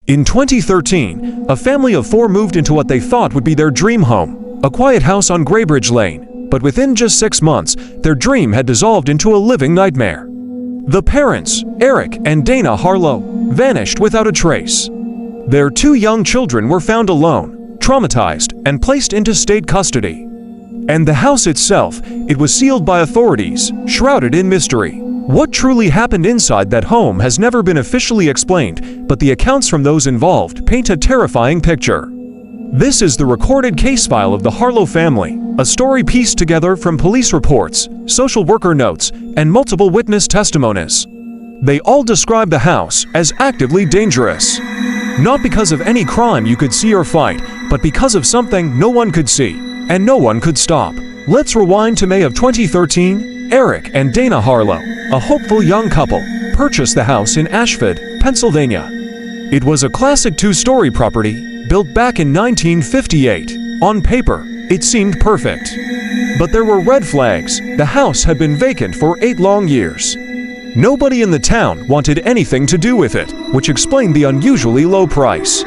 In 2013, a family of 4 moved into what they thought would be their dream home, a quiet house on Graybridge Lane, but within just 6 months, their dream had dissolved into a living nightmare. The parents, Eric and Dana Harlow, vanished without a trace. Their 2 young children were found alone, traumatized, and placed into state custody. And the house itself, it was sealed by authorities, shrouded in mystery. What truly happened inside that home has never been officially explained, but the accounts from those involved paint a terrifying picture. This is the recorded case file of the Harlow family, a story pieced together from police reports, social worker notes, and multiple witness testimonies. They all describe the house as actively dangerous. Not because of any crime you could see or fight, but because of something no one could see, and no one could stop. Let's rewind to May of 2013. Eric and Dana Harlow, a hopeful young couple, purchased the house in Ashford, Pennsylvania. It was a classic 2-story property, built back in 1958. On paper, it seemed perfect. But there were red flags. The house had been vacant for 8 long years. Nobody in the town wanted anything to do with it, which explained the unusually low price.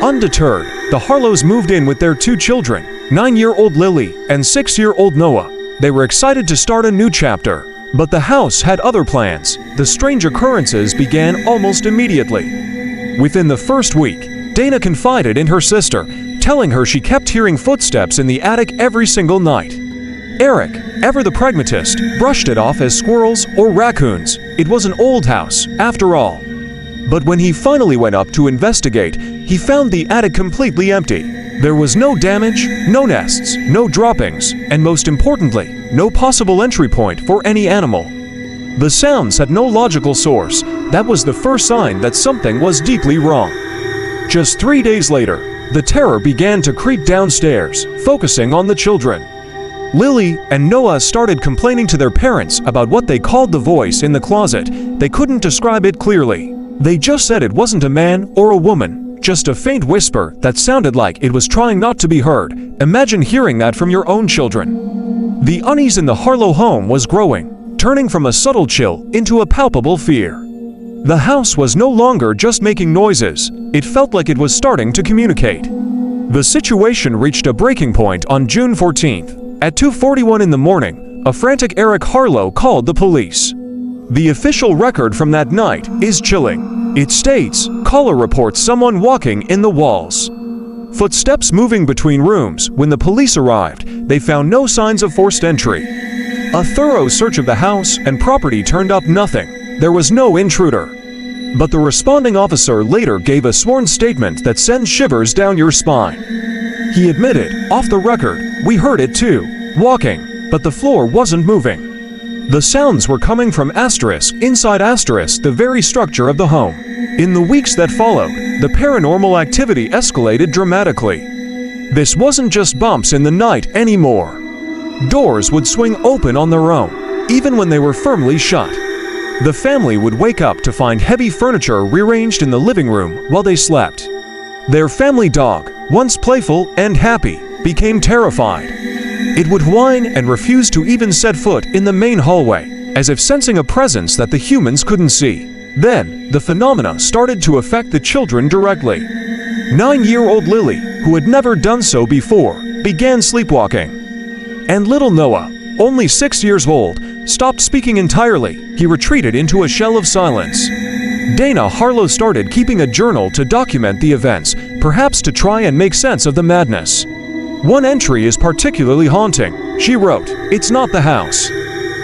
Undeterred, the Harlows moved in with their 2 children, 9-year-old Lily and 6-year-old Noah. They were excited to start a new chapter. But the house had other plans. The strange occurrences began almost immediately. Within the first week, Dana confided in her sister, telling her she kept hearing footsteps in the attic every single night. Eric, ever the pragmatist, brushed it off as squirrels or raccoons. It was an old house, after all. But when he finally went up to investigate, he found the attic completely empty. There was no damage, no nests, no droppings, and most importantly, no possible entry point for any animal. The sounds had no logical source. That was the first sign that something was deeply wrong. Just 3 days later, the terror began to creep downstairs, focusing on the children. Lily and Noah started complaining to their parents about what they called the voice in the closet. They couldn't describe it clearly. They just said it wasn't a man or a woman. Just a faint whisper that sounded like it was trying not to be heard. Imagine hearing that from your own children. The unease in the Harlow home was growing, turning from a subtle chill into a palpable fear. The house was no longer just making noises. It felt like it was starting to communicate. The situation reached a breaking point on June 14th. At 2:41 in the morning, a frantic Eric Harlow called the police. The official record from that night is chilling. It states, caller reports someone walking in the walls. Footsteps moving between rooms. When the police arrived, they found no signs of forced entry. A thorough search of the house and property turned up nothing. There was no intruder. But the responding officer later gave a sworn statement that sends shivers down your spine. He admitted, off the record, "We heard it too, walking, but the floor wasn't moving." The sounds were coming from inside the very structure of the home. In the weeks that followed, the paranormal activity escalated dramatically. This wasn't just bumps in the night anymore. Doors would swing open on their own, even when they were firmly shut. The family would wake up to find heavy furniture rearranged in the living room while they slept. Their family dog, once playful and happy, became terrified. It would whine and refuse to even set foot in the main hallway, as if sensing a presence that the humans couldn't see. Then, the phenomena started to affect the children directly. 9-year-old Lily, who had never done so before, began sleepwalking. And little Noah, only 6 years old, stopped speaking entirely. He retreated into a shell of silence. Dana Harlow started keeping a journal to document the events, perhaps to try and make sense of the madness. One entry is particularly haunting. She wrote, "It's not the house.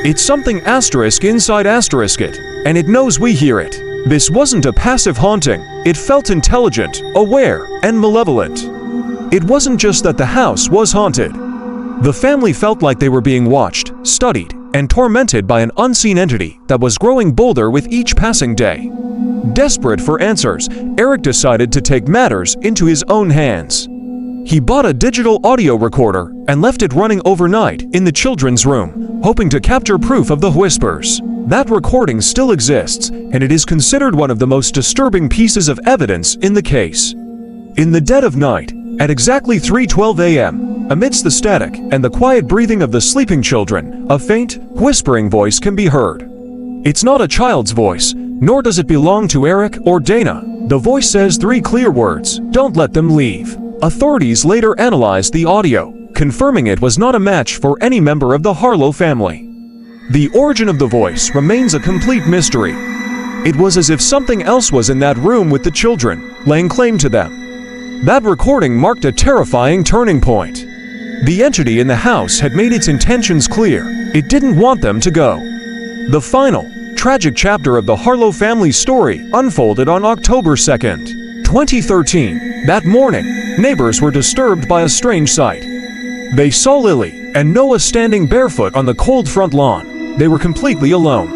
It's something inside it, and it knows we hear it." This wasn't a passive haunting. It felt intelligent, aware, and malevolent. It wasn't just that the house was haunted. The family felt like they were being watched, studied, and tormented by an unseen entity that was growing bolder with each passing day. Desperate for answers, Eric decided to take matters into his own hands. He bought a digital audio recorder and left it running overnight in the children's room, hoping to capture proof of the whispers. That recording still exists, and it is considered one of the most disturbing pieces of evidence in the case. In the dead of night, at exactly 3:12 a.m., amidst the static and the quiet breathing of the sleeping children, a faint, whispering voice can be heard. It's not a child's voice, nor does it belong to Eric or Dana. The voice says 3 clear words: "Don't let them leave." Authorities later analyzed the audio, confirming it was not a match for any member of the Harlow family. The origin of the voice remains a complete mystery. It was as if something else was in that room with the children, laying claim to them. That recording marked a terrifying turning point. The entity in the house had made its intentions clear. It didn't want them to go. The final, tragic chapter of the Harlow family story unfolded on October 2nd, 2013. That morning, neighbors were disturbed by a strange sight. They saw Lily and Noah standing barefoot on the cold front lawn. They were completely alone.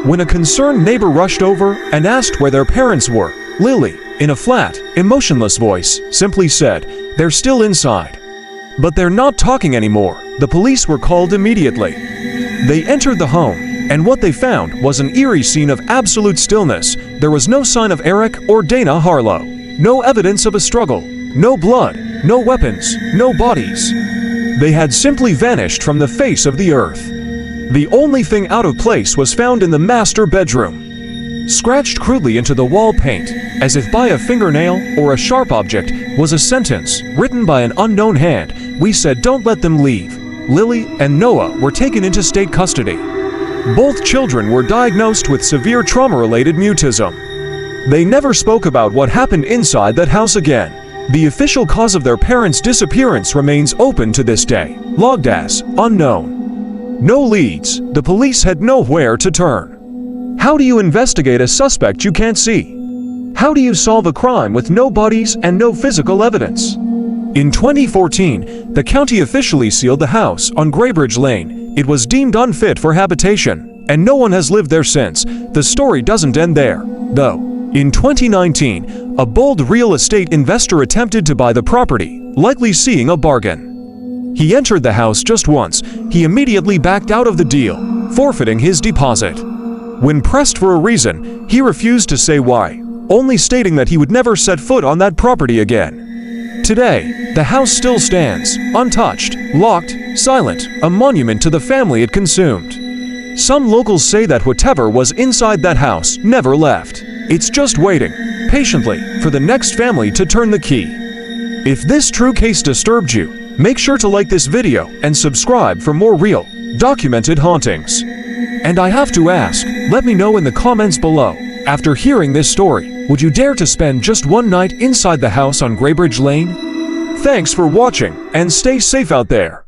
When a concerned neighbor rushed over and asked where their parents were, Lily, in a flat, emotionless voice, simply said, "They're still inside." But they're not talking anymore. The police were called immediately. They entered the home, and what they found was an eerie scene of absolute stillness. There was no sign of Eric or Dana Harlow. No evidence of a struggle. No blood. No weapons. No bodies. They had simply vanished from the face of the earth. The only thing out of place was found in the master bedroom. Scratched crudely into the wall paint, as if by a fingernail or a sharp object, was a sentence written by an unknown hand. We said, "Don't let them leave." Lily and Noah were taken into state custody. Both children were diagnosed with severe trauma-related mutism. They never spoke about what happened inside that house again. The official cause of their parents' disappearance remains open to this day, logged as unknown. No leads. The police had nowhere to turn. How do you investigate a suspect you can't see? How do you solve a crime with no bodies and no physical evidence? In 2014, the county officially sealed the house on Graybridge Lane. It was deemed unfit for habitation, and no one has lived there since. The story doesn't end there, though. In 2019, a bold real estate investor attempted to buy the property, likely seeing a bargain. He entered the house just once. He immediately backed out of the deal, forfeiting his deposit. When pressed for a reason, he refused to say why, only stating that he would never set foot on that property again. Today, the house still stands, untouched, locked, silent, a monument to the family it consumed. Some locals say that whatever was inside that house never left. It's just waiting, patiently, for the next family to turn the key. If this true case disturbed you, make sure to like this video and subscribe for more real, documented hauntings. And I have to ask, let me know in the comments below, after hearing this story, would you dare to spend just one night inside the house on Graybridge Lane? Thanks for watching, and stay safe out there.